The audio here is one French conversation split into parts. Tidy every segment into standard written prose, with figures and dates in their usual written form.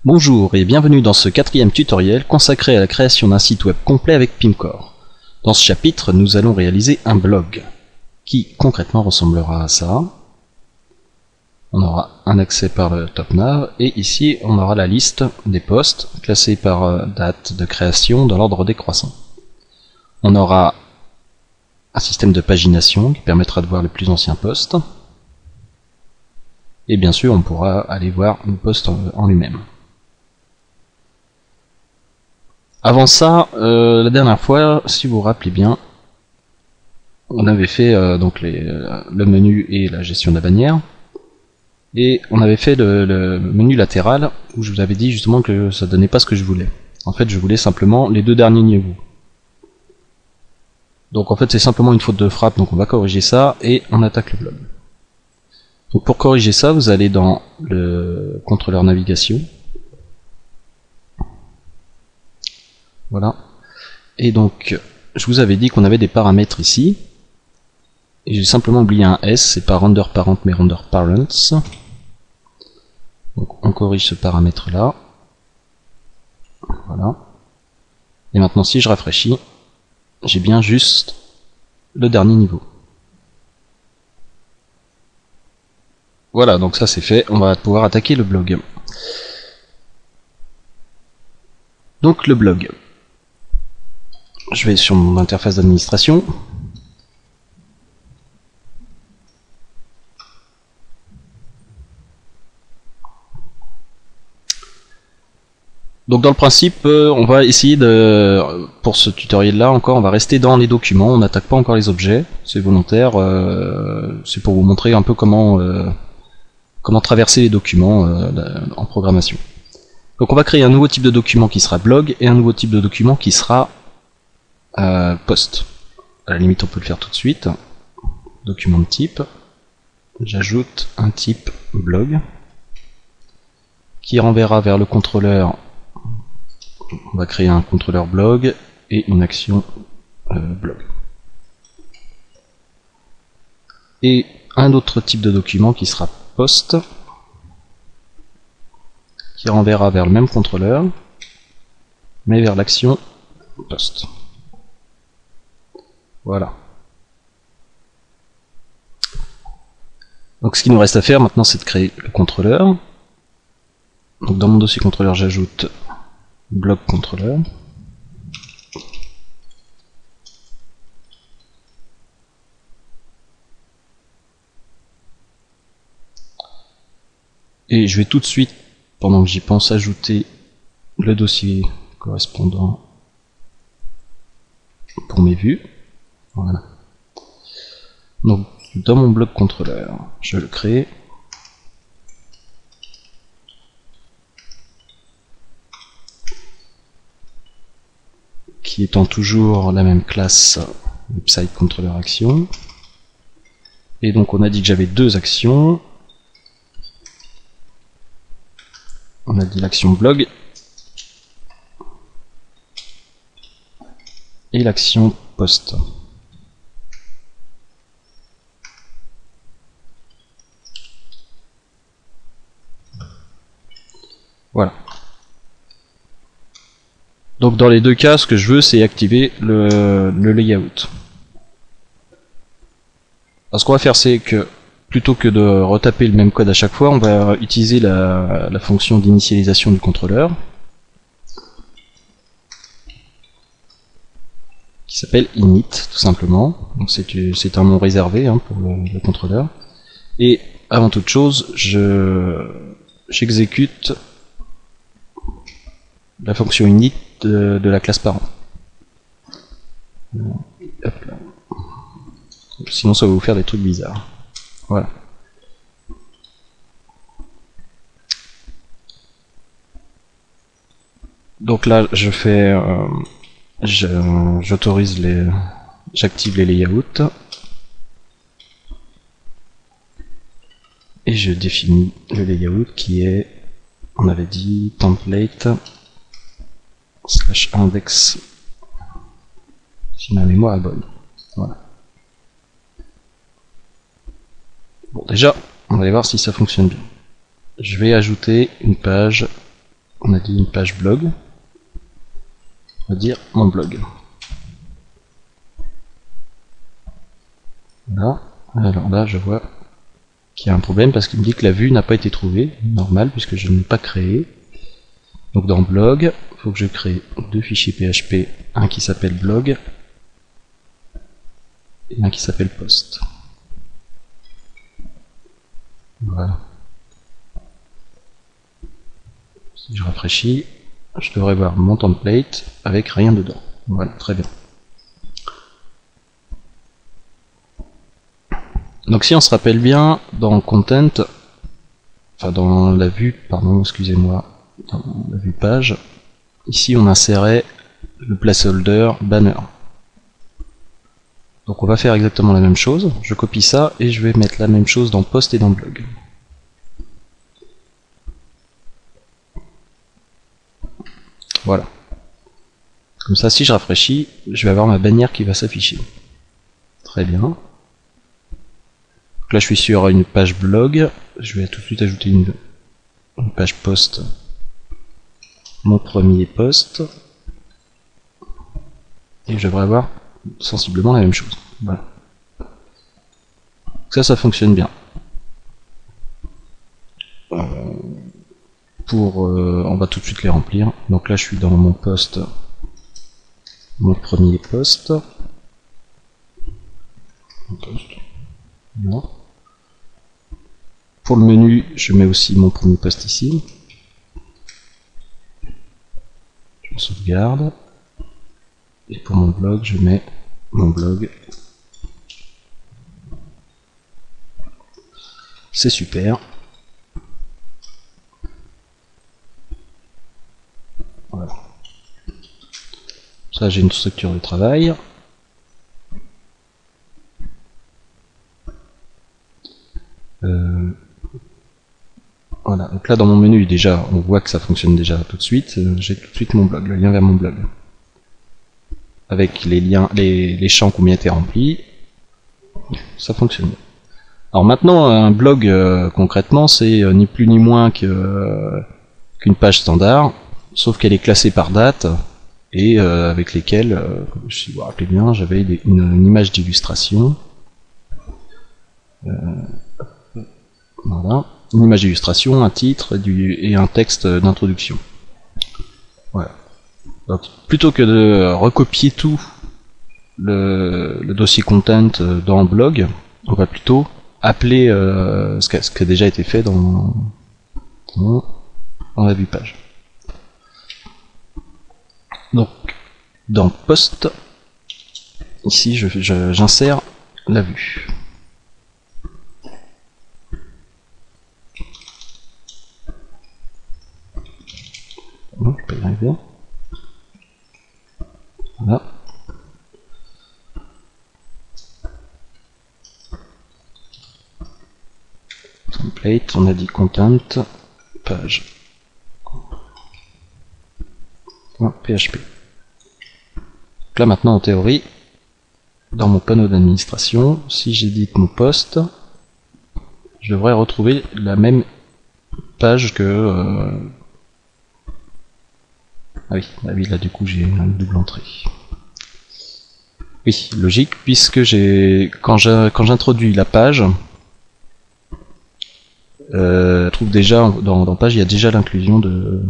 Bonjour et bienvenue dans ce 4e tutoriel consacré à la création d'un site web complet avec Pimcore. Dans ce chapitre, nous allons réaliser un blog qui concrètement ressemblera à ça. On aura un accès par le top nav et ici on aura la liste des posts classés par date de création dans l'ordre décroissant. On aura un système de pagination qui permettra de voir les plus anciens posts. Et bien sûr on pourra aller voir le post en lui-même. Avant ça, la dernière fois, si vous vous rappelez bien, on avait fait donc le menu et la gestion de la bannière, et on avait fait le menu latéral où je vous avais dit justement que ça donnait pas ce que je voulais. En fait, je voulais simplement les deux derniers niveaux. Donc en fait, c'est simplement une faute de frappe, donc on va corriger ça et on attaque le blog. Donc pour corriger ça, vous allez dans le contrôleur navigation. Voilà. Et donc, je vous avais dit qu'on avait des paramètres ici. Et j'ai simplement oublié un S, c'est pas render parent mais render parents. Donc on corrige ce paramètre là. Voilà. Et maintenant si je rafraîchis, j'ai bien juste le dernier niveau. Voilà, donc ça c'est fait, on va pouvoir attaquer le blog. Donc le blog. Je vais sur mon interface d'administration. Donc dans le principe, on va essayer de, pour ce tutoriel là encore, on va rester dans les documents, on n'attaque pas encore les objets, c'est volontaire, c'est pour vous montrer un peu comment traverser les documents en programmation. Donc on va créer un nouveau type de document qui sera blog et un nouveau type de document qui sera post. À la limite on peut le faire tout de suite. Document de type, j'ajoute un type blog qui renverra vers le contrôleur. On va créer un contrôleur blog et une action blog. Et un autre type de document qui sera post, qui renverra vers le même contrôleur, mais vers l'action post. Voilà. Donc ce qu'il nous reste à faire maintenant, c'est de créer le contrôleur. Donc dans mon dossier contrôleur, j'ajoute blog contrôleur. Et je vais tout de suite, pendant que j'y pense, ajouter le dossier correspondant pour mes vues. Voilà. Donc dans mon blog contrôleur, je le crée. Qui étant toujours la même classe website controller action. Et donc on a dit que j'avais deux actions. On a dit l'action blog et l'action post. Voilà. Donc dans les deux cas, ce que je veux, c'est activer le layout. Alors ce qu'on va faire, c'est que plutôt que de retaper le même code à chaque fois, on va utiliser la fonction d'initialisation du contrôleur, qui s'appelle init, tout simplement. Donc c'est un nom réservé pour le contrôleur. Et avant toute chose, j'exécute la fonction init de la classe parent. Hop là. Sinon ça va vous faire des trucs bizarres. Voilà. Donc là je fais j'autorise j'active les layouts et je définis le layout qui est, on avait dit template / index si ma mémoire est bonne. Voilà. Bon, déjà on va aller voir si ça fonctionne bien. Je vais ajouter une page On a dit une page blog. On va dire mon blog. Voilà. Alors là, je vois qu'il y a un problème parce qu'il me dit que la vue n'a pas été trouvée. Normal, puisque je n'ai pas créé. Donc dans blog, il faut que je crée deux fichiers PHP, un qui s'appelle blog et un qui s'appelle post. Voilà. Si je rafraîchis, je devrais voir mon template avec rien dedans. Voilà, très bien. Donc si on se rappelle bien, dans Content, enfin dans la vue, pardon, excusez-moi, dans la vue page, ici on insérait le placeholder banner. Donc on va faire exactement la même chose, je copie ça et je vais mettre la même chose dans post et dans blog. Voilà. Comme ça, si je rafraîchis, je vais avoir ma bannière qui va s'afficher. Très bien. Donc là, je suis sur une page blog. Je vais tout de suite ajouter une page post. Mon premier post. Et je devrais avoir sensiblement la même chose. Voilà. Donc ça fonctionne bien. On va tout de suite les remplir. Donc là, je suis dans mon post. Mon premier post. Non. Pour le menu, je mets aussi mon premier post ici. Je sauvegarde. Et pour mon blog, je mets mon blog. C'est super. Voilà. Ça, j'ai une structure de travail. Voilà, donc là dans mon menu déjà, on voit que ça fonctionne déjà tout de suite. J'ai tout de suite mon blog, le lien vers mon blog. Avec les liens, les champs qui ont bien été remplis. Ça fonctionne. Alors maintenant, un blog concrètement, c'est ni plus ni moins qu'une page standard, sauf qu'elle est classée par date et avec lesquelles, si vous vous rappelez bien, j'avais une image d'illustration. Voilà. Une image d'illustration, un titre et un texte d'introduction. Voilà. Donc, plutôt que de recopier tout le dossier content dans le blog, on va plutôt appeler ce qui a déjà été fait dans la vue page. Donc, dans post, ici j'insère la vue. Non, je peux y arriver. Voilà. Template, on a dit content, page. PHP. Donc là maintenant en théorie, dans mon panneau d'administration, si j'édite mon post, je devrais retrouver la même page que... Ah oui, là du coup j'ai une double entrée. Oui, logique, puisque quand j'introduis la page, je trouve déjà dans page, il y a déjà l'inclusion de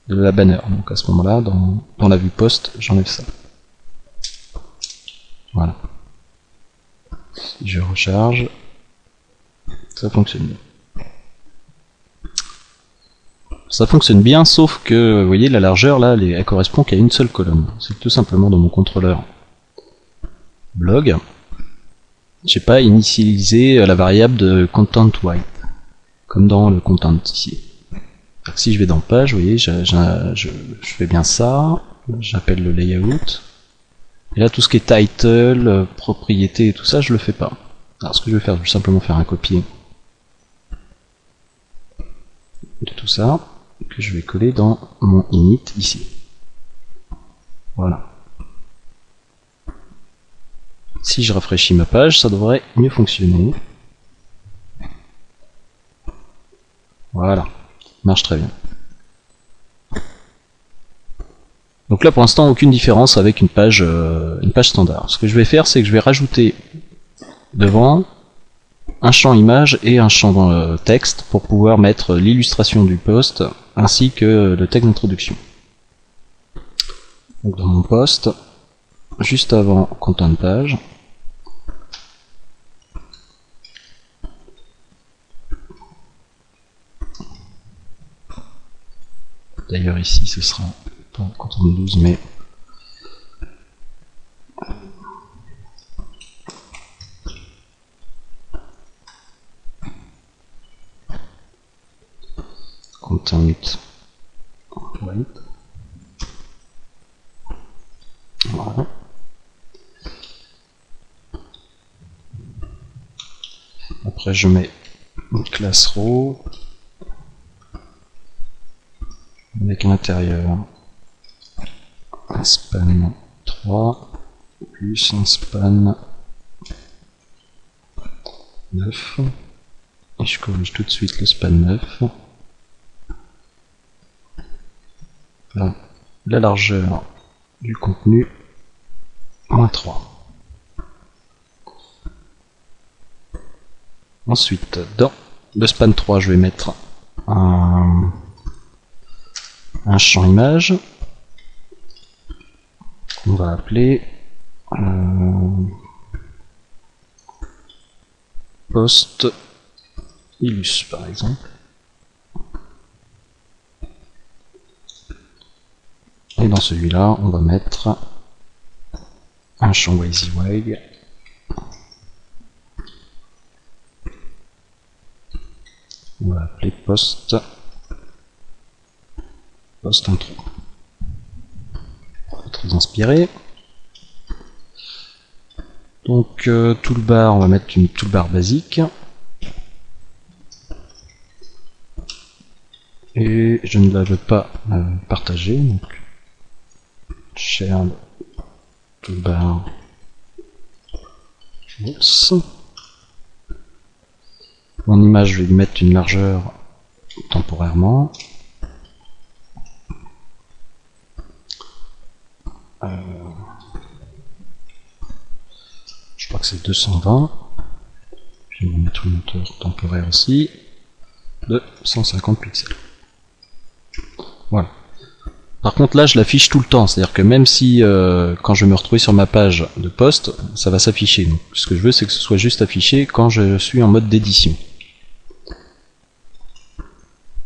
la banner. Donc à ce moment-là, dans la vue post, j'enlève ça. Voilà. Si je recharge, ça fonctionne bien. Ça fonctionne bien, sauf que, vous voyez, la largeur, là, elle correspond qu'à une seule colonne. C'est tout simplement dans mon contrôleur blog. J'ai pas initialisé la variable de content white, comme dans le content ici. Donc, si je vais dans page, vous voyez, je fais bien ça, j'appelle le layout. Et là, tout ce qui est title, propriété et tout ça, je le fais pas. Alors, ce que je vais faire, je vais simplement faire un copier de tout ça, que je vais coller dans mon init ici. Voilà. Si je rafraîchis ma page, ça devrait mieux fonctionner. Voilà, marche très bien. Donc là pour l'instant aucune différence avec une page standard. Ce que je vais faire, c'est que je vais rajouter devant un champ image et un champ texte pour pouvoir mettre l'illustration du post ainsi que le texte d'introduction. Donc dans mon post, juste avant content page, d'ailleurs ici ce sera pas content 12 mais content wait. Voilà. Après je mets une classe row avec à l'intérieur un span 3 plus un span 9 et je corrige tout de suite le span 9. Là, la largeur du contenu moins 3. Ensuite dans le span 3 je vais mettre un champ image qu'on va appeler post illus par exemple. Et dans celui-là, on va mettre un champ WYSIWYG on va appeler post intro. Pas très inspiré. Donc toolbar, on va mettre une toolbar basique. Et je ne la veux pas partager, donc share toolbar. Oups. Mon image, je vais lui mettre une largeur temporairement. Je crois que c'est 220. Je vais mettre une hauteur temporaire aussi de 150 pixels. Voilà. Par contre là je l'affiche tout le temps, c'est-à-dire que même si quand je vais me retrouver sur ma page de poste, ça va s'afficher. Donc ce que je veux c'est que ce soit juste affiché quand je suis en mode d'édition.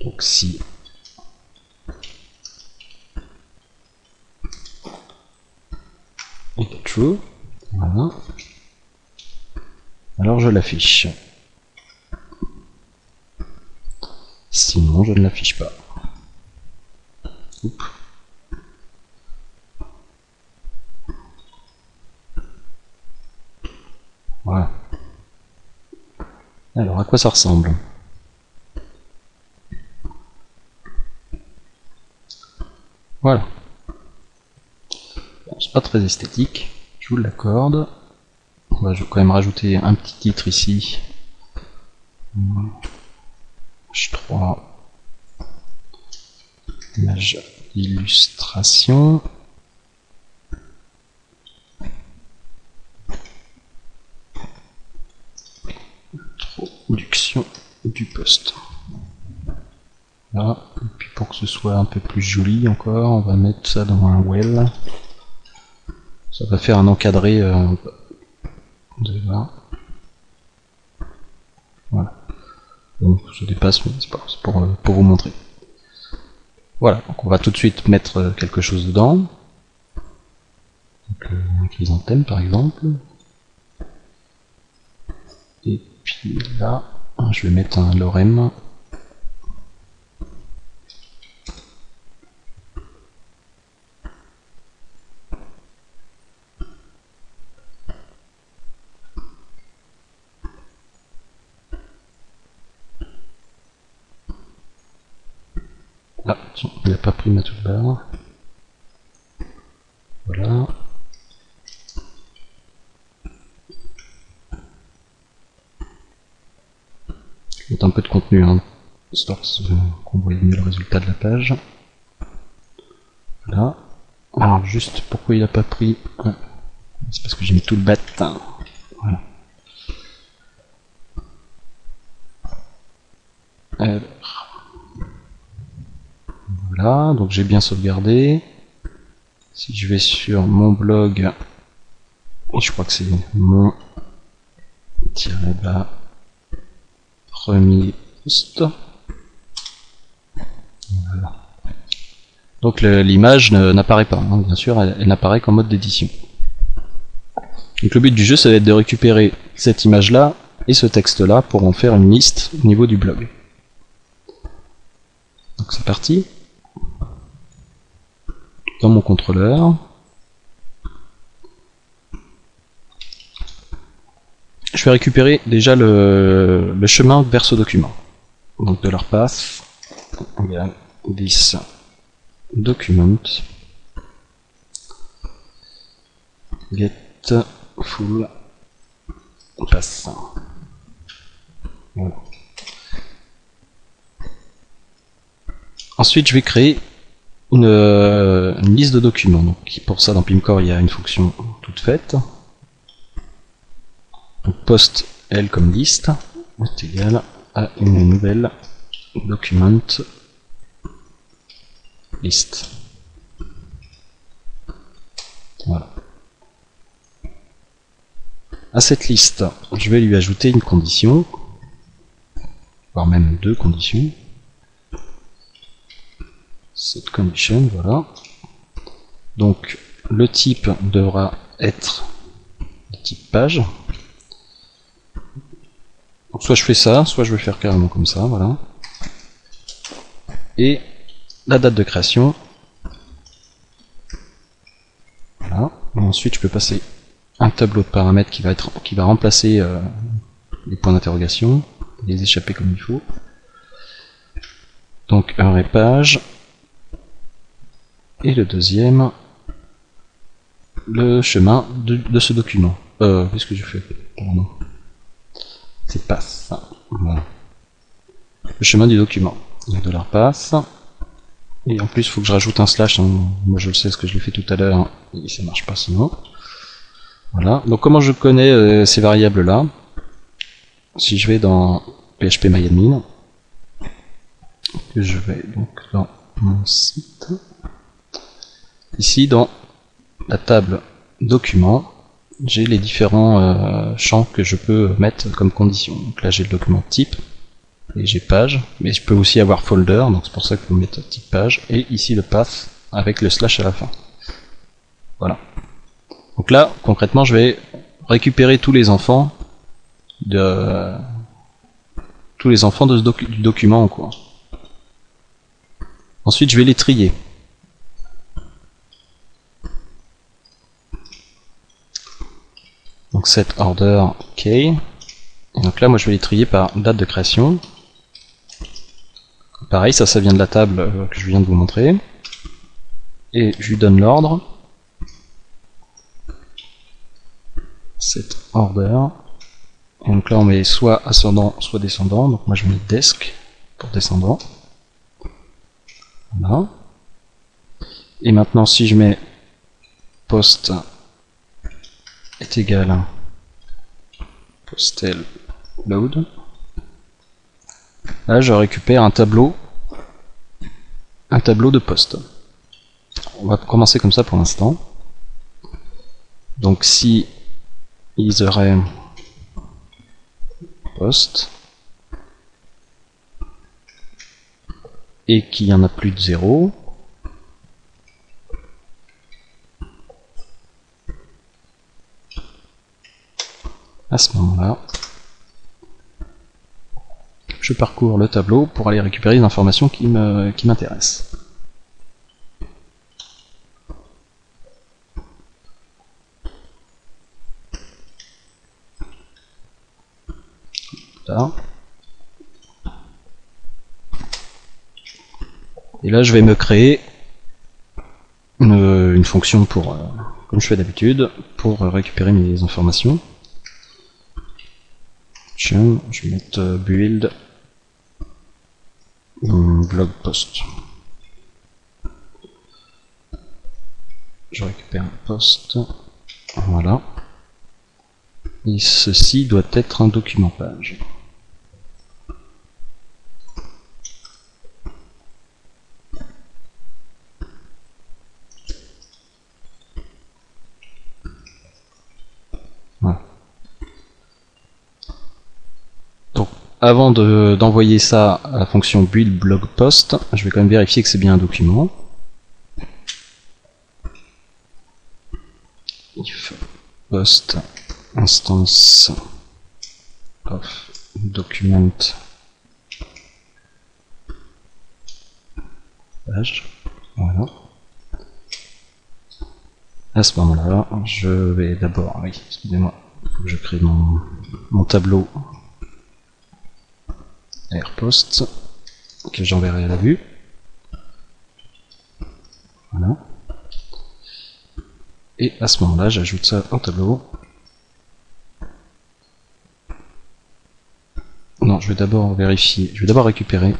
Donc si et true, voilà. Alors je l'affiche. Sinon je ne l'affiche pas. Oups. Voilà. Alors à quoi ça ressemble? Voilà. Bon, c'est pas très esthétique, je vous l'accorde. Je vais quand même rajouter un petit titre ici. H3 image illustration. Introduction du poste. Là, et puis pour que ce soit un peu plus joli encore, on va mettre ça dans un well. Ça va faire un encadré de là. Voilà. Bon, ça dépasse, mais c'est pas c'est pour vous montrer. Voilà, donc on va tout de suite mettre quelque chose dedans. Donc, un chrysanthème par exemple. Et puis là, je vais mettre un lorem. Ah, tiens, il n'a pas pris ma toolbar. Voilà. Je vais mettre un peu de contenu, hein, histoire qu'on voit mieux le résultat de la page. Voilà. Alors juste pourquoi il a pas pris... C'est parce que j'ai mis tout le bat. Voilà. Alors. Voilà, donc j'ai bien sauvegardé. Si je vais sur mon blog, je crois que c'est mon-bas premier post. Voilà. Donc l'image n'apparaît pas, hein, bien sûr, elle n'apparaît qu'en mode d'édition. Donc le but du jeu, ça va être de récupérer cette image-là et ce texte-là pour en faire une liste au niveau du blog. Donc c'est parti. Dans mon contrôleur, je vais récupérer déjà le chemin vers ce document. Donc de leur path égale this document get full path. Voilà. Ensuite, je vais créer une liste de documents. Donc, pour ça, dans Pimcore, il y a une fonction toute faite. Donc, post L comme liste est égal à une nouvelle document list. Voilà. À cette liste, je vais lui ajouter une condition, voire même deux conditions. Cette condition, voilà. Donc le type devra être le type page. Donc soit je fais ça, soit je vais faire carrément comme ça, voilà. Et la date de création. Voilà. Et ensuite je peux passer un tableau de paramètres qui va remplacer les points d'interrogation, les échapper comme il faut. Donc un page. Et le deuxième, le chemin de ce document. Qu'est-ce que je fais? Pardon. C'est pass. Voilà. Le chemin du document. Donc $pass. Et en plus, il faut que je rajoute un slash. Hein. Moi, je le sais, parce que je l'ai fait tout à l'heure. Et ça marche pas sinon. Voilà. Donc, comment je connais ces variables-là? Si je vais dans phpMyAdmin, que je vais donc dans mon site. Ici, dans la table documents, j'ai les différents champs que je peux mettre comme condition. Donc là, j'ai le document type, et j'ai page, mais je peux aussi avoir folder, donc c'est pour ça qu'il faut mettre type page, et ici le path avec le slash à la fin. Voilà. Donc là, concrètement, je vais récupérer tous les enfants de du document en cours. Ensuite, je vais les trier. Donc set order k. Et donc là, moi, je vais les trier par date de création. Pareil, ça vient de la table que je viens de vous montrer. Et je lui donne l'ordre. Set order. Et donc là, on met soit ascendant, soit descendant. Donc moi, je mets desk pour descendant. Voilà. Et maintenant, si je mets post est égal à postel load, là je récupère un tableau de poste. On va commencer comme ça pour l'instant. Donc si isArray post et qu'il y en a plus de 0, à ce moment-là, je parcours le tableau pour aller récupérer les informations qui m'intéressent. Là. Et là, je vais me créer une fonction pour, comme je fais d'habitude, pour récupérer mes informations. Je vais mettre build blog post. je récupère un post, voilà, et ceci doit être un document page. Voilà. Donc avant d'envoyer ça à la fonction build blog post, je vais quand même vérifier que c'est bien un document. If post instance of document page, voilà. À ce moment-là, je vais d'abord, oui, excusez-moi, je crée mon tableau AirPost que j'enverrai à la vue. Voilà. Et à ce moment-là, j'ajoute ça au tableau. Non, je vais d'abord vérifier, je vais d'abord récupérer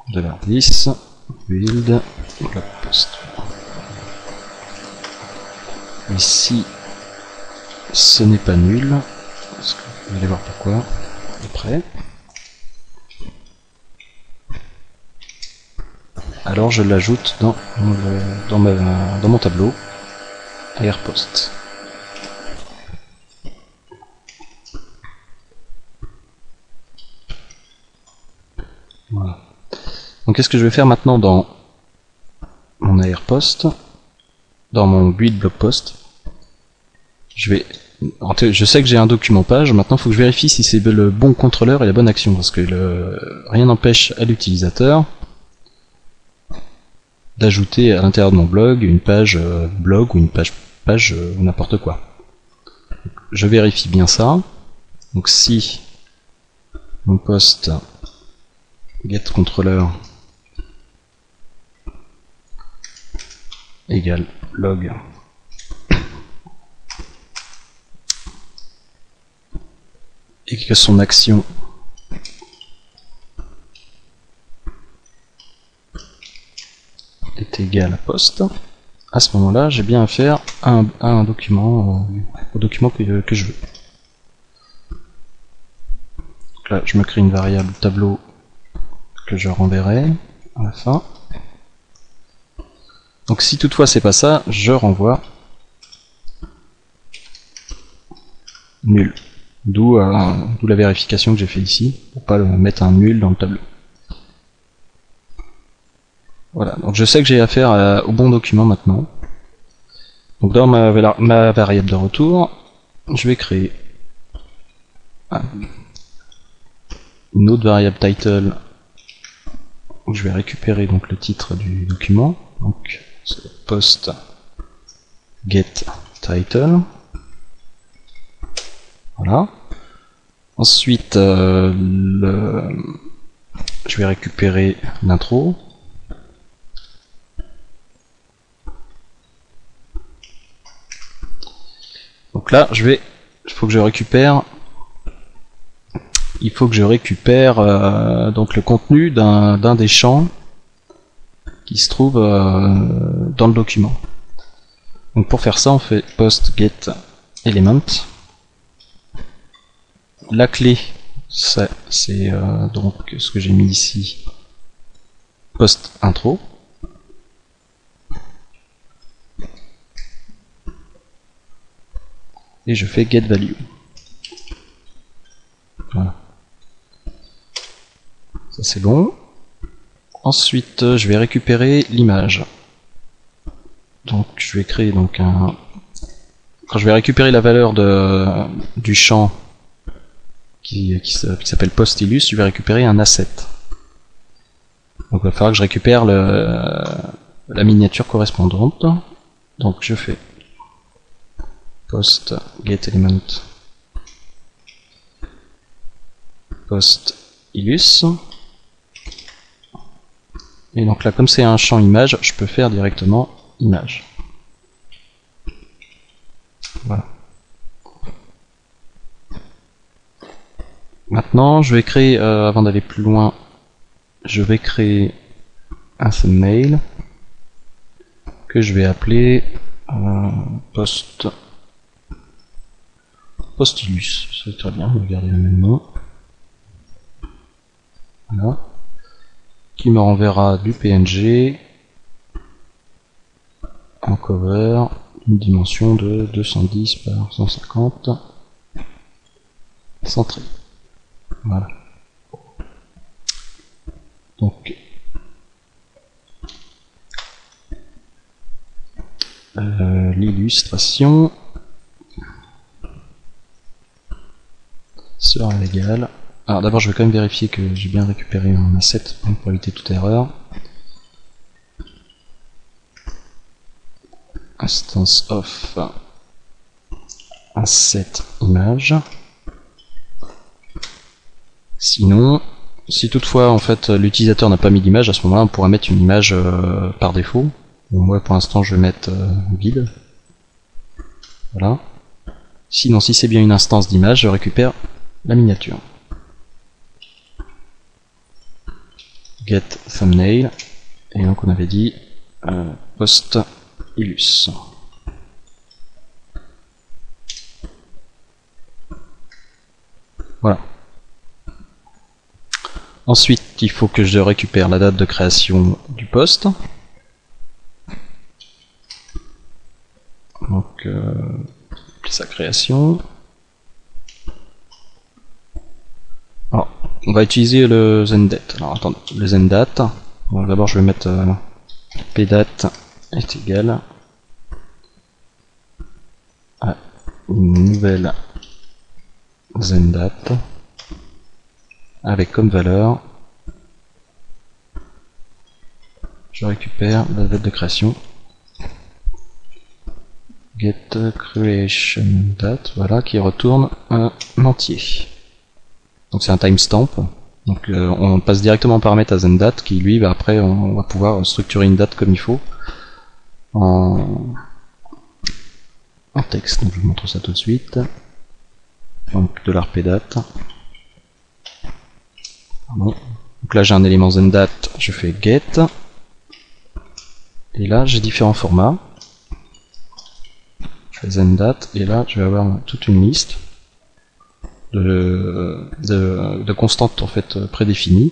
$10 build blog post. Ici, ce n'est pas nul. Vous allez voir pourquoi après. Alors je l'ajoute dans mon tableau AirPost. Voilà. Donc qu'est-ce que je vais faire maintenant dans mon AirPost, dans mon build blog post? Je sais que j'ai un document page, maintenant il faut que je vérifie si c'est le bon contrôleur et la bonne action, parce que rien n'empêche à l'utilisateur d'ajouter à l'intérieur de mon blog une page blog ou une page ou n'importe quoi. Je vérifie bien ça. Donc si mon post get controller égale log et que son action est égale à post, à ce moment-là, j'ai bien affaire à un document, au document que je veux. Donc là, je me crée une variable tableau que je renverrai à la fin. Donc si toutefois c'est pas ça, je renvoie nul. D'où la vérification que j'ai fait ici, pour pas mettre un nul dans le tableau. Voilà, donc je sais que j'ai affaire au bon document maintenant. Donc dans ma variable de retour, je vais créer une autre variable title où je vais récupérer donc le titre du document. Donc c'est post get title. Voilà. Ensuite, je vais récupérer l'intro. Donc là, il faut que je récupère donc le contenu d'un des champs qui se trouve dans le document. Donc pour faire ça, on fait post get element. La clé, c'est donc ce que j'ai mis ici, post intro. Et je fais get value. Voilà. Ça c'est bon. Ensuite, je vais récupérer l'image. Donc je vais créer donc quand je vais récupérer la valeur du champ qui s'appelle post_illus, je vais récupérer un asset. Donc il va falloir que je récupère la miniature correspondante. Donc je fais post get element post_illus. Et donc là, comme c'est un champ image, je peux faire directement image. Voilà. Maintenant, je vais créer, avant d'aller plus loin, je vais créer un thumbnail que je vais appeler Postillus. C'est très bien, on va garder le même nom. Voilà. Qui me renverra du PNG en cover, une dimension de 210 par 150, centré. Voilà. Donc l'illustration sera égale. Alors d'abord je vais quand même vérifier que j'ai bien récupéré mon asset pour éviter toute erreur. Instance of asset image. Sinon, si toutefois en fait l'utilisateur n'a pas mis d'image, à ce moment-là on pourra mettre une image par défaut. Bon, moi pour l'instant je vais mettre vide. Voilà. Sinon si c'est bien une instance d'image, je récupère la miniature. Get thumbnail. Et donc on avait dit post illus. Voilà. Ensuite, il faut que je récupère la date de création du post. Donc, sa création. Alors, on va utiliser le ZenDate. Alors, attendez, le ZenDate. Bon, d'abord, je vais mettre pdate est égal à une nouvelle ZenDate avec comme valeur, je récupère la date de création. Get creation date, voilà, qui retourne un entier. Donc c'est un timestamp. Donc on passe directement en paramètre à ZenDate qui lui, après on va pouvoir structurer une date comme il faut en texte. Donc je vous montre ça tout de suite. Donc $pdate. Pardon. Donc là j'ai un élément ZenDate, je fais get. Et là j'ai différents formats. Je fais ZenDate et là je vais avoir toute une liste de constantes en fait prédéfinies.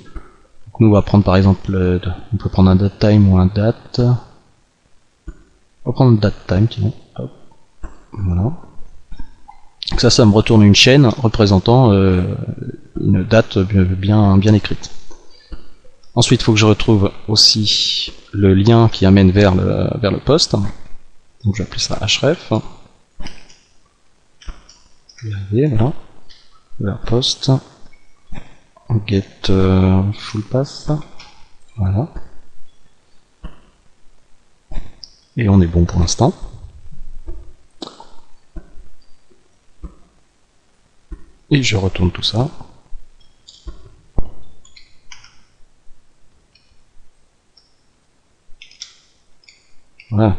Donc nous on va prendre par exemple, on peut prendre un datetime ou un date. On va prendre datetime, tiens. Hop. Voilà. Donc ça me retourne une chaîne représentant une date bien écrite. Ensuite il faut que je retrouve aussi le lien qui amène vers le post. Donc je vais appeler ça href. Je vais y arriver, voilà. Vers post, get full path, voilà. Et on est bon pour l'instant. Et je retourne tout ça. Voilà.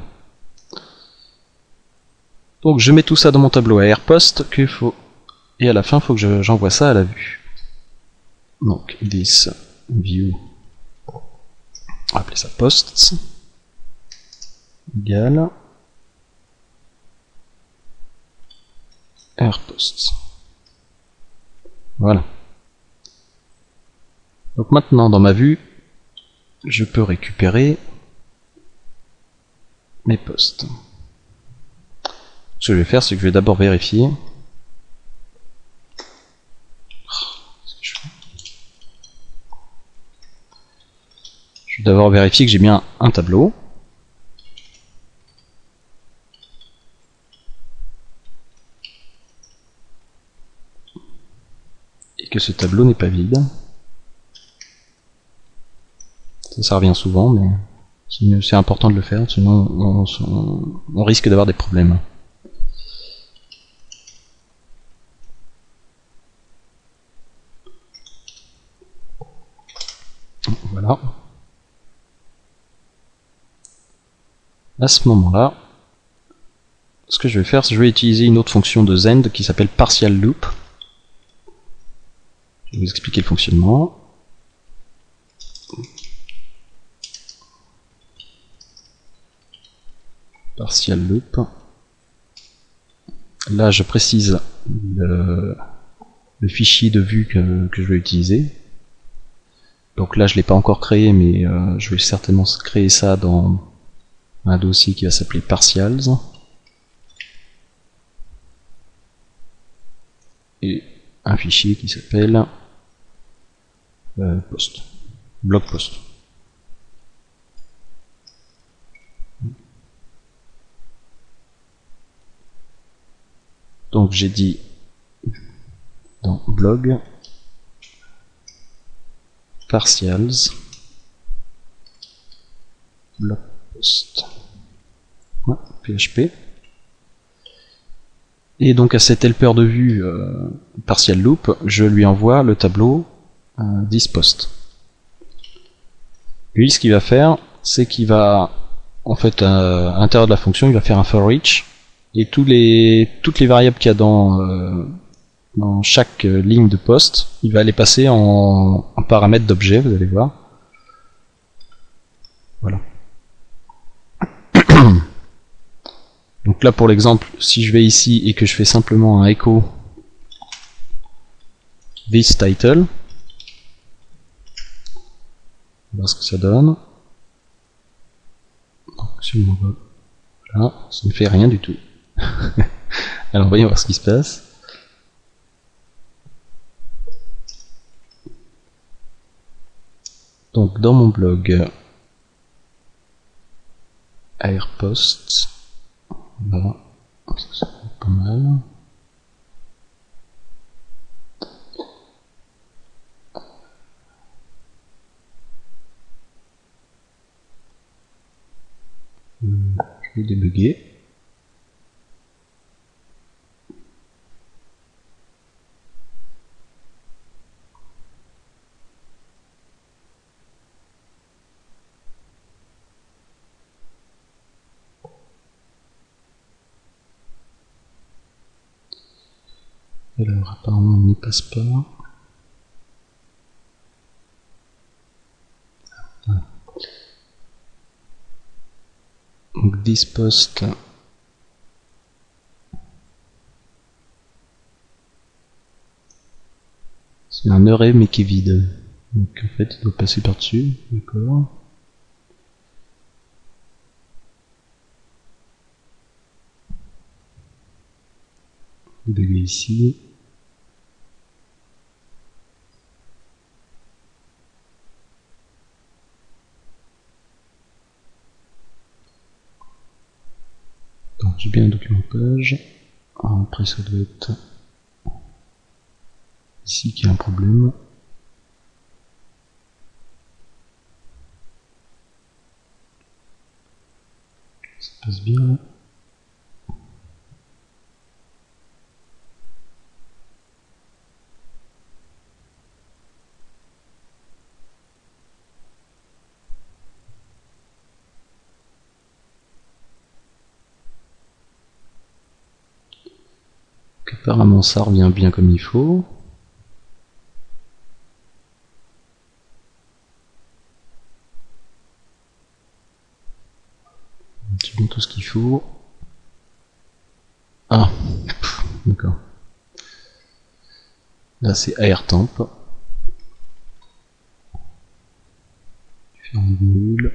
Donc je mets tout ça dans mon tableau à AirPost qu'il faut. Et à la fin, il faut que j'envoie ça à la vue. Donc, this view, on va appeler ça posts, égale airposts. Voilà. Donc maintenant, dans ma vue, je peux récupérer mes posts. Ce que je vais faire, c'est que je vais d'abord vérifier. Je vais d'abord vérifier que j'ai bien un tableau. Et que ce tableau n'est pas vide. Ça revient souvent, mais c'est important de le faire, sinon on risque d'avoir des problèmes. Voilà. À ce moment-là, ce que je vais faire, c'est que je vais utiliser une autre fonction de Zend qui s'appelle partial loop. Je vais vous expliquer le fonctionnement. partial loop. Là je précise le fichier de vue que je vais utiliser. Donc là je l'ai pas encore créé, mais je vais certainement créer ça dans un dossier qui va s'appeler partials. Et un fichier qui s'appelle post, blog post. Donc j'ai dit dans blog partials blog post, ouais, PHP. Et donc à cet helper de vue partial loop, je lui envoie le tableau thisPost. Lui, ce qu'il va faire, c'est qu'il va, en fait, à l'intérieur de la fonction, il va faire un for each, et toutes les variables qu'il y a dans chaque ligne de poste, il va les passer en paramètres d'objet, vous allez voir. Voilà. Donc là pour l'exemple, si je vais ici et que je fais simplement un echo this title, on va voir ce que ça donne. Donc, si on va, voilà, ça ne fait rien du tout. Alors voyons voir ce qui se passe. Donc dans mon blog Airpost, voilà, ça fait pas mal. Je vais débugger. Alors apparemment il n'y passe pas. Voilà. Donc thisPost, c'est un array mais qui est vide. Donc en fait il doit passer par dessus, d'accord. Débugger ici. Donc j'ai bien un document page. Après ça doit être ici qu'il y a un problème. Ça passe bien. Apparemment ça revient bien comme il faut. C'est bien tout ce qu'il faut. Ah, d'accord. Là c'est AirTemp. Ferme nul.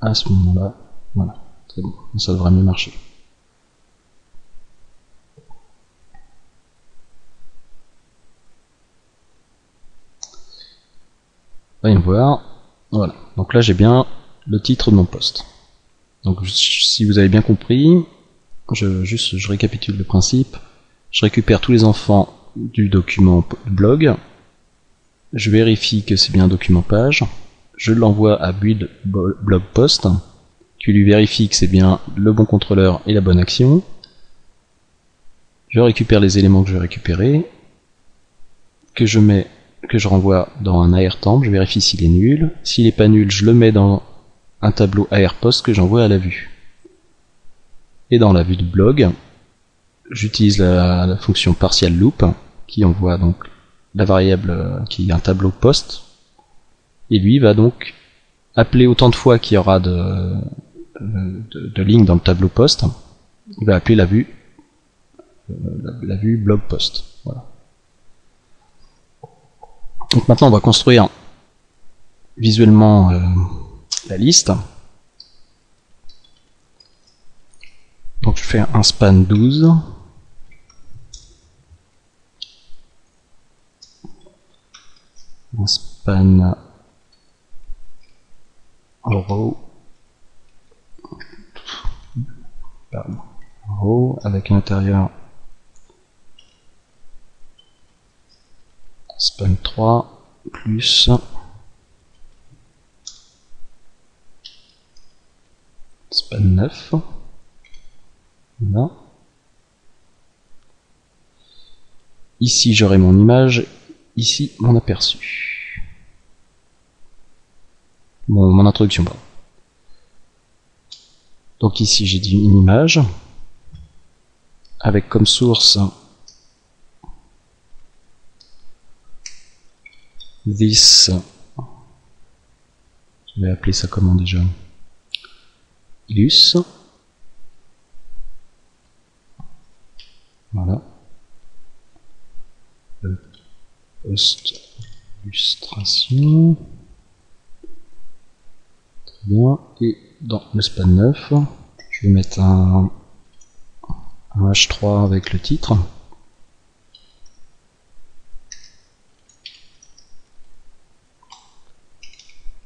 À ce moment-là, voilà, c'est bon, ça devrait mieux marcher. Voyons voir. Voilà. Donc là j'ai bien le titre de mon poste. Donc si vous avez bien compris, je récapitule le principe. Je récupère tous les enfants du document blog. Je vérifie que c'est bien un document page. Je l'envoie à build blog post, qui lui vérifie que c'est bien le bon contrôleur et la bonne action. Je récupère les éléments que je vais récupérer, que je renvoie dans un AirTemp, je vérifie s'il est nul. S'il n'est pas nul, je le mets dans un tableau AirPost que j'envoie à la vue. Et dans la vue de blog, j'utilise la fonction partial loop qui envoie donc la variable qui est un tableau post, et lui va donc appeler autant de fois qu'il y aura de ligne dans le tableau post, il va appeler la vue blog post. Voilà. Donc maintenant on va construire visuellement la liste. Donc je fais un span 12. Un span row avec à l'intérieur span 3 plus span 9. Voilà. Ici j'aurai mon image, ici mon aperçu. Mon introduction, pardon. Donc ici j'ai dit une image avec comme source this, je vais appeler ça comment déjà, illus. Voilà. Post illustration. Très bien. Et dans le span 9, je vais mettre un H3 avec le titre.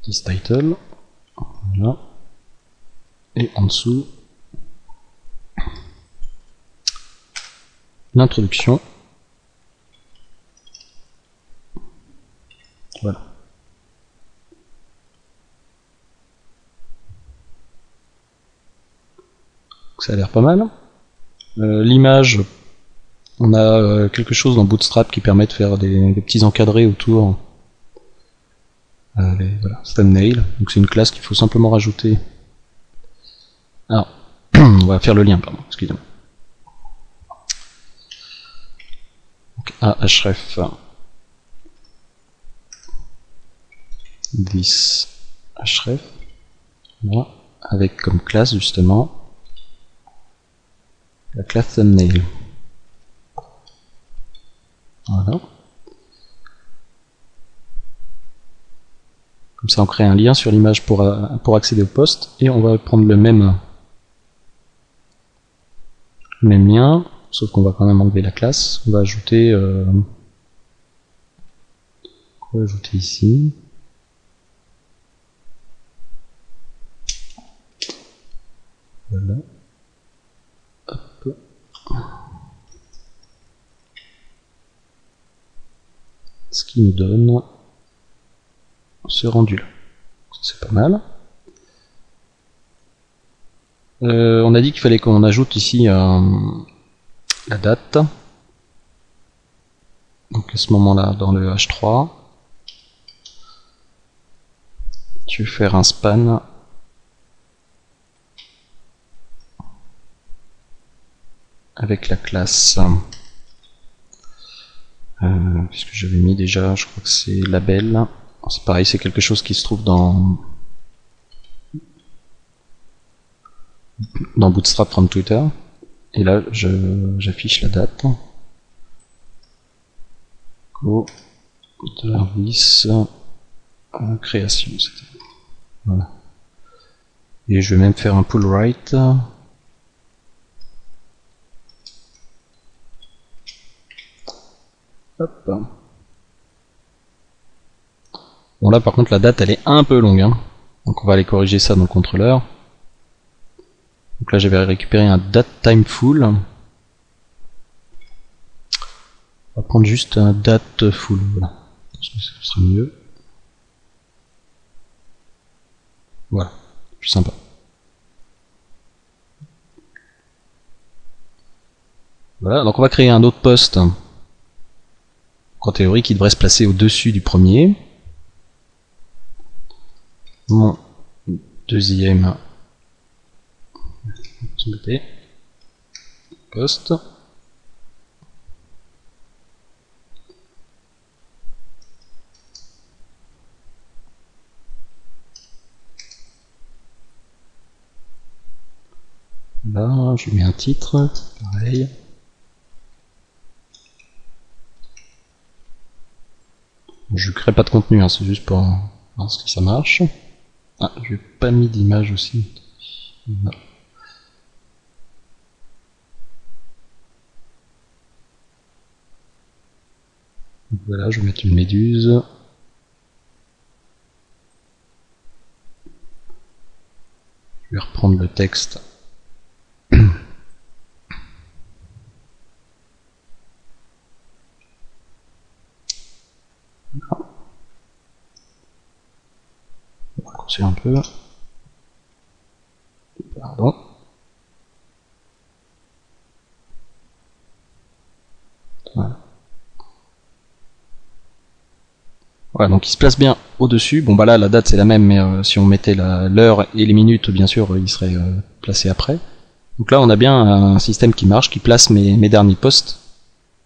This title. Voilà. Et en dessous, l'introduction. Voilà. Ça a l'air pas mal. L'image, on a quelque chose dans Bootstrap qui permet de faire des petits encadrés autour. Voilà, thumbnail. Donc c'est une classe qu'il faut simplement rajouter. Alors, on va faire le lien, pardon, excusez-moi. Donc ahref this href, voilà, avec comme classe justement la classe thumbnail. Voilà. Comme ça on crée un lien sur l'image pour accéder au post, et on va prendre le même lien, sauf qu'on va quand même enlever la classe. On va ajouter ici. Voilà. Hop. Ce qui nous donne ce rendu là. C'est pas mal. On a dit qu'il fallait qu'on ajoute ici la date. Donc à ce moment-là, dans le H3, tu veux faire un span avec la classe, puisque j'avais mis déjà, je crois que c'est label. C'est pareil, c'est quelque chose qui se trouve dans Bootstrap from Twitter. Et là, j'affiche la date. Go service création. Voilà. Et je vais même faire un pull right. Hop. Bon là par contre la date elle est un peu longue, hein. Donc on va aller corriger ça dans le contrôleur. Donc là j'avais récupéré un date time full. On va prendre juste un date full, voilà. Je pense que ce sera mieux. Voilà, plus sympa. Voilà, donc on va créer un autre post. En théorie qui devrait se placer au-dessus du premier. Mon deuxième post. Là, je lui mets un titre, pareil. Je crée pas de contenu, hein, c'est juste pour voir si ça marche. Ah, je n'ai pas mis d'image aussi. Non. Voilà, je vais mettre une méduse. Je vais reprendre le texte. On va raccourcir un peu. Pardon. Voilà. Voilà, donc il se place bien au-dessus. Bon bah là la date c'est la même, mais si on mettait l'heure et les minutes, bien sûr, il serait placé après. Donc là on a bien un système qui marche, qui place mes derniers posts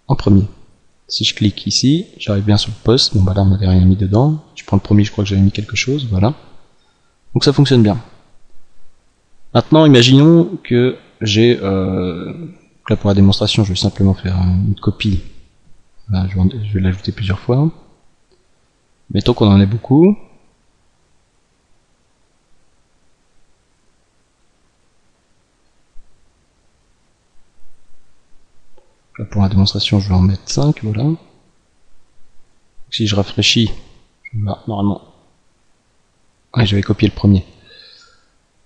en premier. Si je clique ici, j'arrive bien sur le post. Bon bah là on n'avait rien mis dedans. Je prends le premier, je crois que j'avais mis quelque chose, voilà. Donc ça fonctionne bien. Maintenant imaginons que j'ai... là pour la démonstration je vais simplement faire une copie. Là, je vais l'ajouter plusieurs fois. Mettons qu'on en ait beaucoup. Là pour la démonstration je vais en mettre 5, voilà. Si je rafraîchis, je vais normalement... Ouais, j'avais copié le premier.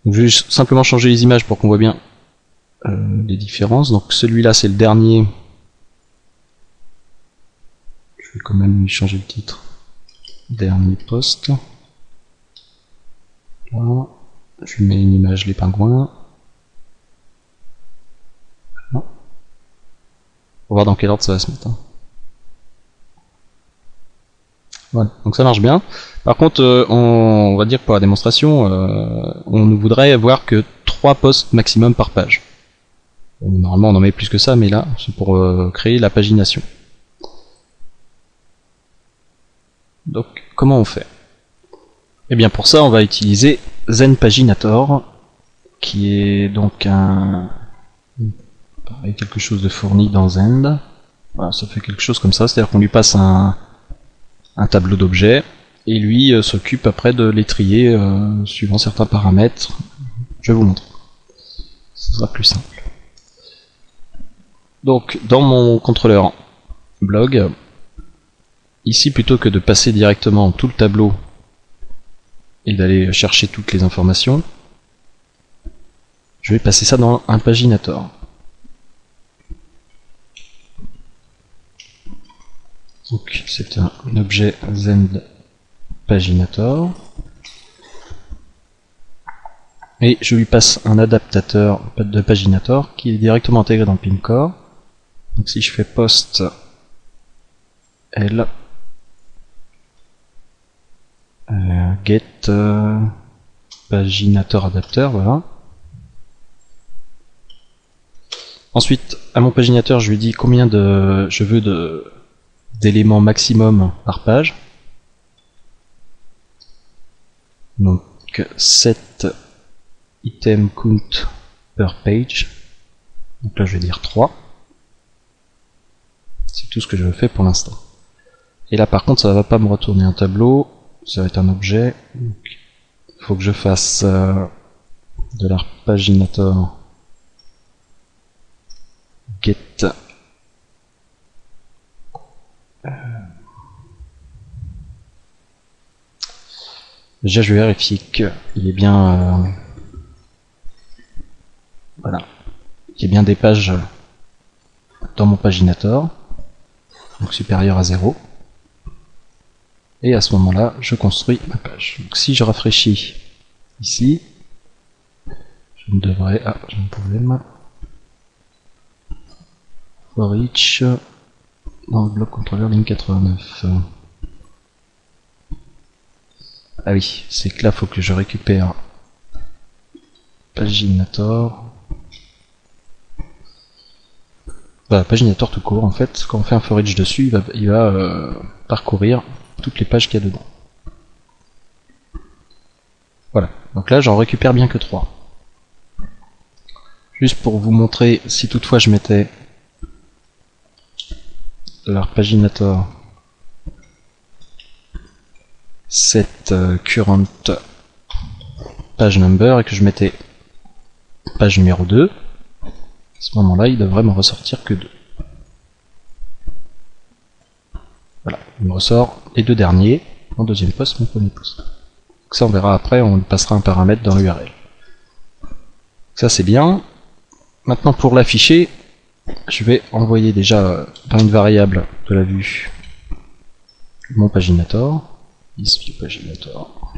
Donc je vais simplement changer les images pour qu'on voit bien les différences. Donc celui-là c'est le dernier. Je vais quand même lui changer le titre. Dernier post. Là, je lui mets une image les pingouins. Voilà. On va voir dans quel ordre ça va se mettre. Hein. Voilà, donc ça marche bien. Par contre, on va dire que pour la démonstration, on ne voudrait avoir que 3 posts maximum par page. Bon, normalement on en met plus que ça, mais là c'est pour créer la pagination. Donc comment on fait? Et bien pour ça on va utiliser ZenPaginator, qui est donc quelque chose de fourni dans Zend. Voilà, ça fait quelque chose comme ça, c'est-à-dire qu'on lui passe un tableau d'objets, et lui s'occupe après de les trier suivant certains paramètres. Je vais vous montrer. Ce sera plus simple. Donc dans mon contrôleur blog, ici plutôt que de passer directement tout le tableau et d'aller chercher toutes les informations, je vais passer ça dans un paginator. Donc c'est un objet ZenPaginator. Et je lui passe un adaptateur de paginator qui est directement intégré dans Pimcore. Donc si je fais post L get paginator adapter, voilà. Ensuite à mon paginateur je lui dis combien je veux d'éléments maximum par page. Donc 7 item count per page. Donc là je vais dire 3. C'est tout ce que je fais pour l'instant. Et là par contre ça va pas me retourner un tableau, ça va être un objet. Il faut que je fasse de l'arpaginator get déjà je vais vérifier qu'il est bien voilà, qu'il y ait bien des pages dans mon paginator, donc supérieur à 0. Et à ce moment-là, je construis ma page. Donc si je rafraîchis ici, je ne devrais... Ah, j'ai un problème. For each dans le bloc contrôleur ligne 89. Ah oui, c'est que là, il faut que je récupère paginator. Bah, paginator tout court, en fait. Quand on fait un for each dessus, il va parcourir toutes les pages qu'il y a dedans. Voilà, donc là j'en récupère bien que 3. Juste pour vous montrer, si toutefois je mettais leur paginator set current page number et que je mettais page numéro 2, à ce moment-là, il devrait me ressortir que 2. Voilà, il me ressort les deux derniers, mon deuxième poste, mon premier poste. Donc ça, on verra après, on passera un paramètre dans l'URL. Ça, c'est bien. Maintenant, pour l'afficher, je vais envoyer déjà dans une variable de la vue mon paginator. Ici, paginator.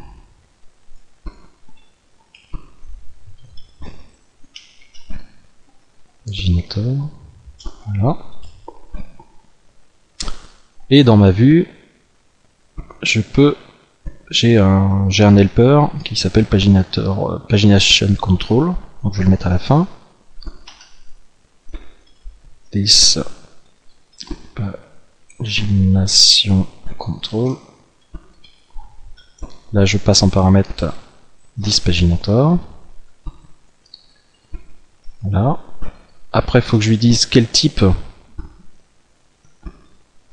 Paginator. Voilà. Et dans ma vue, j'ai un helper qui s'appelle pagination control, donc je vais le mettre à la fin. This pagination control. Là, je passe en paramètre this paginator. Voilà. Après, il faut que je lui dise quel type.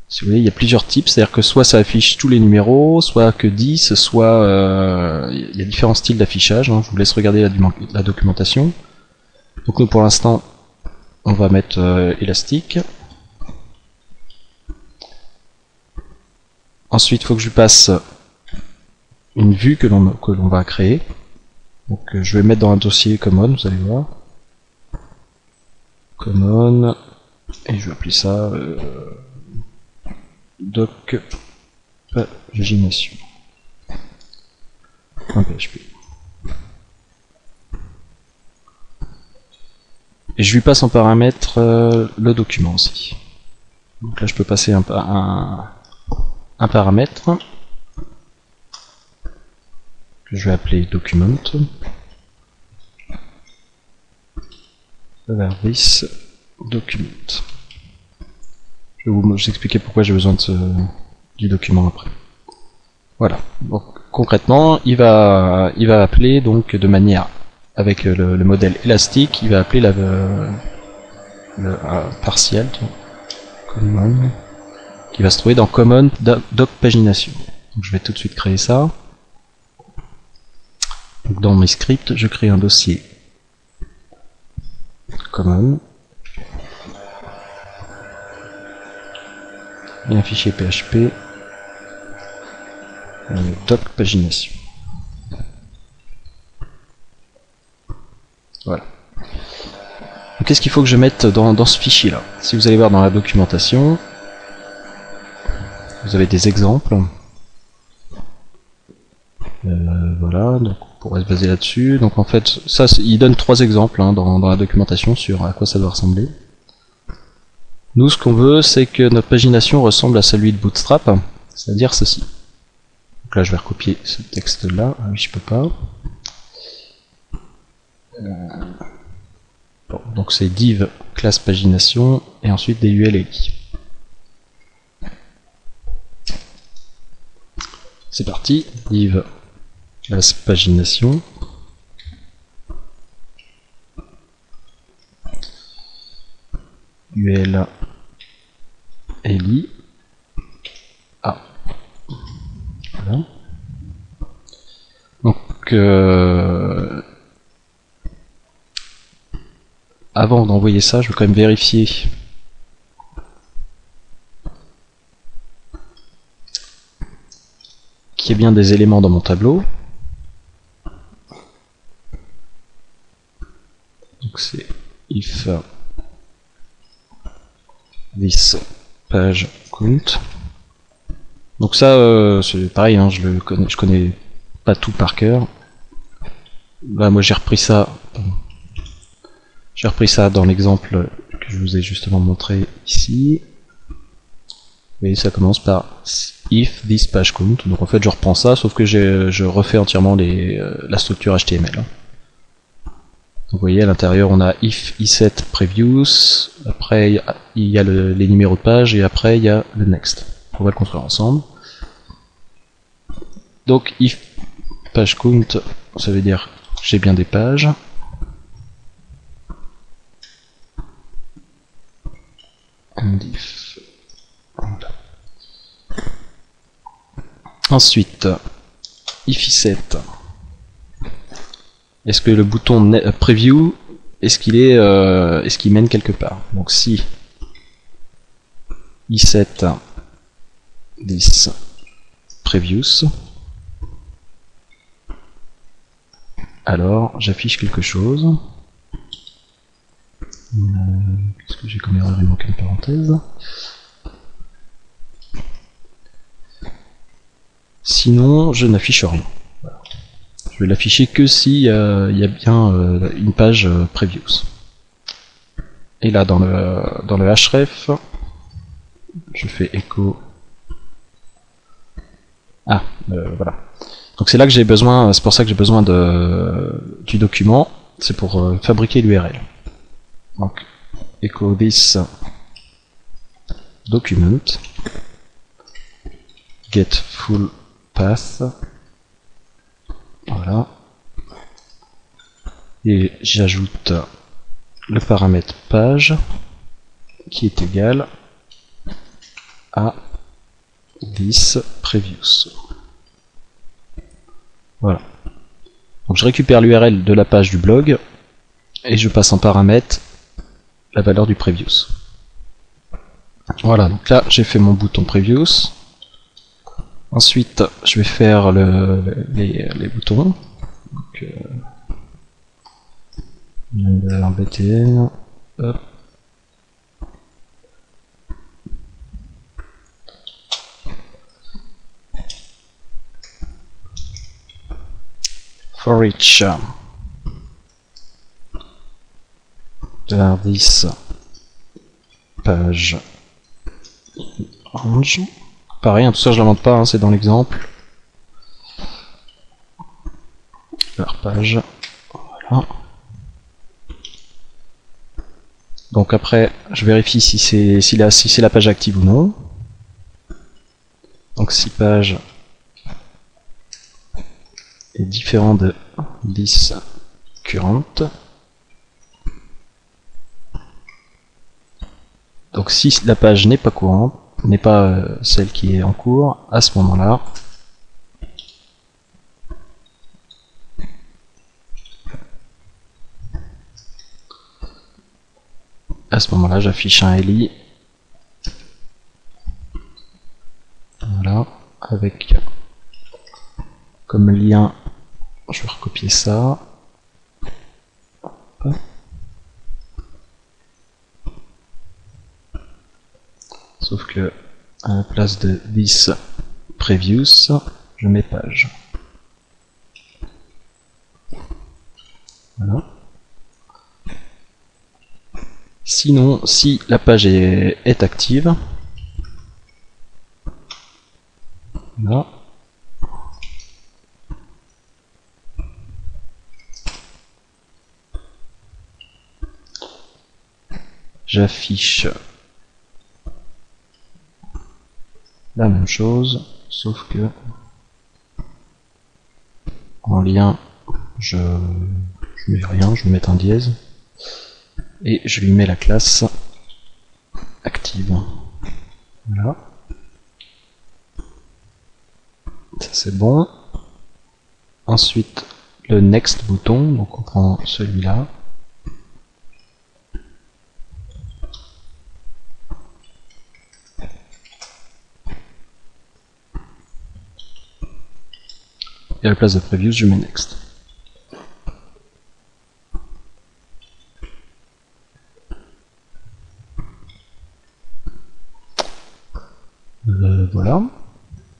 Si vous voyez, il y a plusieurs types, c'est-à-dire que soit ça affiche tous les numéros, soit que 10, soit il y a différents styles d'affichage. Hein. Je vous laisse regarder la documentation. Donc nous, pour l'instant, on va mettre élastique. Ensuite, il faut que je lui passe une vue que l'on va créer. Donc je vais mettre dans un dossier common, vous allez voir. Common, et je vais appeler ça doc pagination. .php. Et je lui passe en paramètre le document aussi. Donc là je peux passer un paramètre que je vais appeler document vers this document. Je vais vous expliquer pourquoi j'ai besoin du document après. Voilà. Donc concrètement, il va appeler donc de manière avec le modèle élastique, il va appeler partial common qui va se trouver dans common doc pagination. Donc je vais tout de suite créer ça. Donc dans mes scripts, je crée un dossier common et un fichier PHP doc pagination. Voilà. Qu'est-ce qu'il faut que je mette dans ce fichier là? Si vous allez voir dans la documentation, vous avez des exemples. Voilà, donc on pourrait se baser là-dessus. Donc en fait, ça, il donne 3 exemples hein, dans la documentation sur à quoi ça doit ressembler. Nous, ce qu'on veut, c'est que notre pagination ressemble à celui de Bootstrap, c'est-à-dire ceci. Donc là, je vais recopier ce texte-là. Ah oui, je peux pas. Bon, donc c'est div classe pagination et ensuite des ULI. C'est parti, div classe pagination. UL li. Ah. Voilà. Donc avant d'envoyer ça, je vais quand même vérifier qu'il y ait bien des éléments dans mon tableau. Donc c'est if this page count. Donc ça c'est pareil, hein, je connais pas tout par cœur. Là moi j'ai repris ça dans l'exemple que je vous ai justement montré ici. Vous voyez, ça commence par if this page count. Donc en fait je reprends ça, sauf que je refais entièrement la structure HTML. Donc vous voyez, à l'intérieur on a if iset previous, après il y a les numéros de page et après il y a le next. On va le construire ensemble. Donc if page count, ça veut dire j'ai bien des pages. diff. Voilà. Ensuite, if set. Est-ce que le bouton preview, est-ce qu'il mène quelque part? Donc si set this previews, alors j'affiche quelque chose. Qu'est-ce que j'ai comme erreur? Il manque une parenthèse. Sinon, je n'affiche rien. Voilà. Je vais l'afficher que si il y a bien une page previews. Et là, dans le href, je fais echo. Ah, voilà. Donc c'est là que j'ai besoin, c'est pour ça que j'ai besoin du document. C'est pour fabriquer l'URL. Donc echo this document get full path. Voilà. Et j'ajoute le paramètre page qui est égal à this previews. Voilà. Donc je récupère l'URL de la page du blog et je passe en paramètre la valeur du previews. Voilà, donc là j'ai fait mon bouton previews. Ensuite je vais faire les boutons. Donc, un btn. Hop. For each this page range. Pareil, hein, tout ça je l'invente pas, hein, c'est dans l'exemple. Leur page. Voilà. Donc après, je vérifie si c'est la page active ou non. Donc si page est différent de this current. Donc si la page n'est pas courante, n'est pas celle qui est en cours, à ce moment-là, j'affiche un li. Voilà, avec comme lien, je vais recopier ça. Hop. Sauf que à la place de this previews, je mets page. Voilà. Sinon, si la page est active, là, j'affiche la même chose, sauf que en lien, je mets rien, je vais mettre un dièse, et je lui mets la classe active. Voilà. Ça c'est bon. Ensuite, le next bouton, donc on prend celui-là. Et à la place de previews, je mets next. Voilà.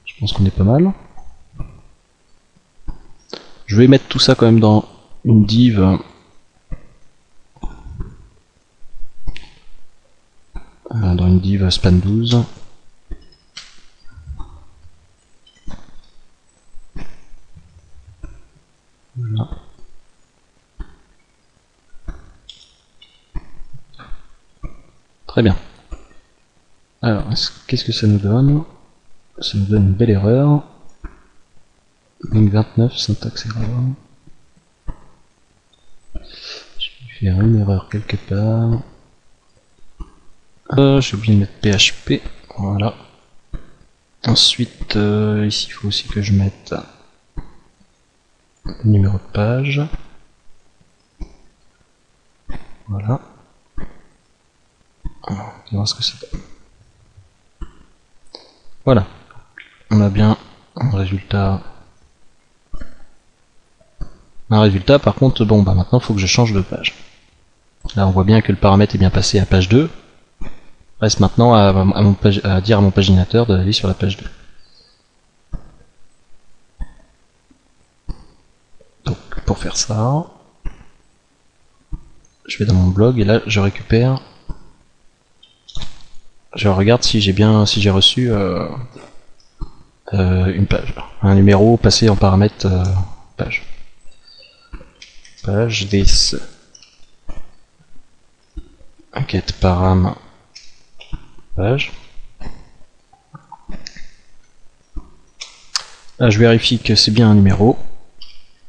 Je pense qu'on est pas mal. Je vais mettre tout ça quand même dans une div. Dans une div span 12. Voilà. Très bien. Alors, qu'est-ce que ça nous donne? Ça nous donne une belle erreur. Ligne 29, syntaxe erreur. Je vais faire une erreur quelque part. J'ai oublié de mettre PHP, voilà. Ensuite, ici il faut aussi que je mette le numéro de page. Voilà. On va voir ce que c'est. Voilà. On a bien un résultat. Par contre, bon, bah maintenant il faut que je change de page. Là, on voit bien que le paramètre est bien passé à page 2. Reste maintenant à dire à mon paginateur d'aller sur la page 2. Donc, pour faire ça, je vais dans mon blog et là, je récupère. Je regarde si j'ai reçu une page, un numéro passé en paramètre page. Page this get param page. Là, je vérifie que c'est bien un numéro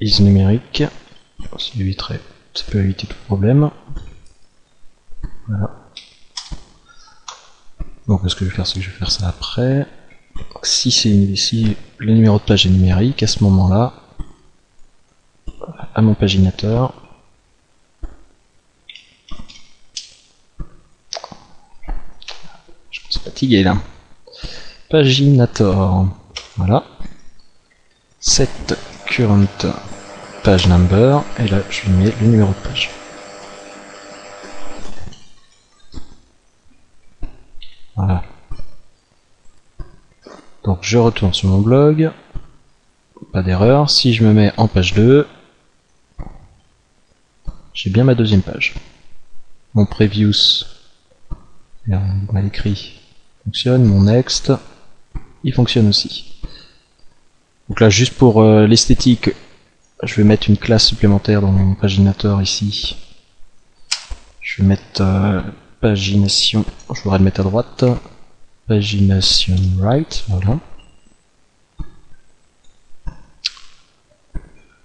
is numérique. Ça peut éviter tout problème. Voilà. Donc ce que je vais faire, c'est que je vais faire ça après. Donc, si le numéro de page est numérique, à ce moment-là, à mon paginateur, je suis fatigué là. Paginator, voilà. Set current page number, et là je lui mets le numéro de page. Voilà. Donc je retourne sur mon blog, pas d'erreur. Si je me mets en page 2, j'ai bien ma deuxième page. Mon previews, mal écrit, fonctionne. Mon next, il fonctionne aussi. Donc là, juste pour l'esthétique, je vais mettre une classe supplémentaire dans mon paginateur ici. Je vais mettre pagination, je voudrais le mettre à droite. Pagination right, voilà.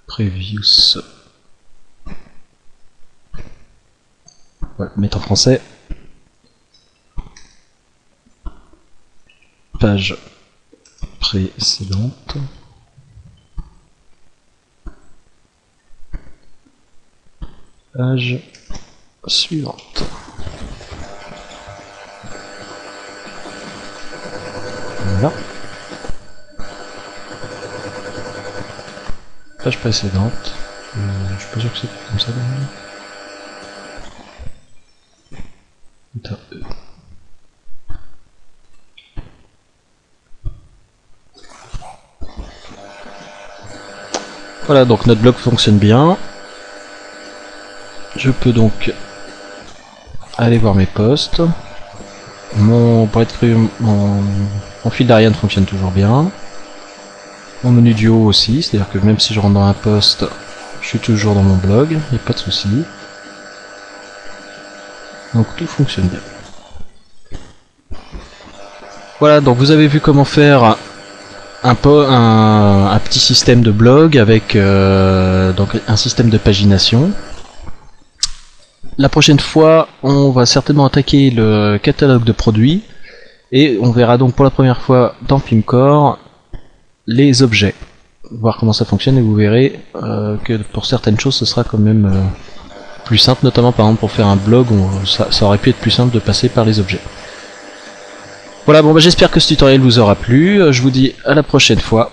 Previews. Voilà, mettre en français. Page précédente. Page suivante. Voilà. Page précédente. Je suis pas sûr que c'est comme ça d'ailleurs. Voilà, donc notre blog fonctionne bien. Je peux donc aller voir mes posts. Mon fil d'Ariane fonctionne toujours bien. Mon menu du haut aussi, c'est-à-dire que même si je rentre dans un post, je suis toujours dans mon blog, il n'y a pas de souci. Donc tout fonctionne bien. Voilà, donc vous avez vu comment faire un petit système de blog avec donc un système de pagination. La prochaine fois, on va certainement attaquer le catalogue de produits et on verra donc pour la première fois dans Filmcore les objets, voir comment ça fonctionne, et vous verrez que pour certaines choses ce sera quand même plus simple, notamment par exemple pour faire un blog, ça aurait pu être plus simple de passer par les objets. Voilà, bon bah j'espère que ce tutoriel vous aura plu, je vous dis à la prochaine fois.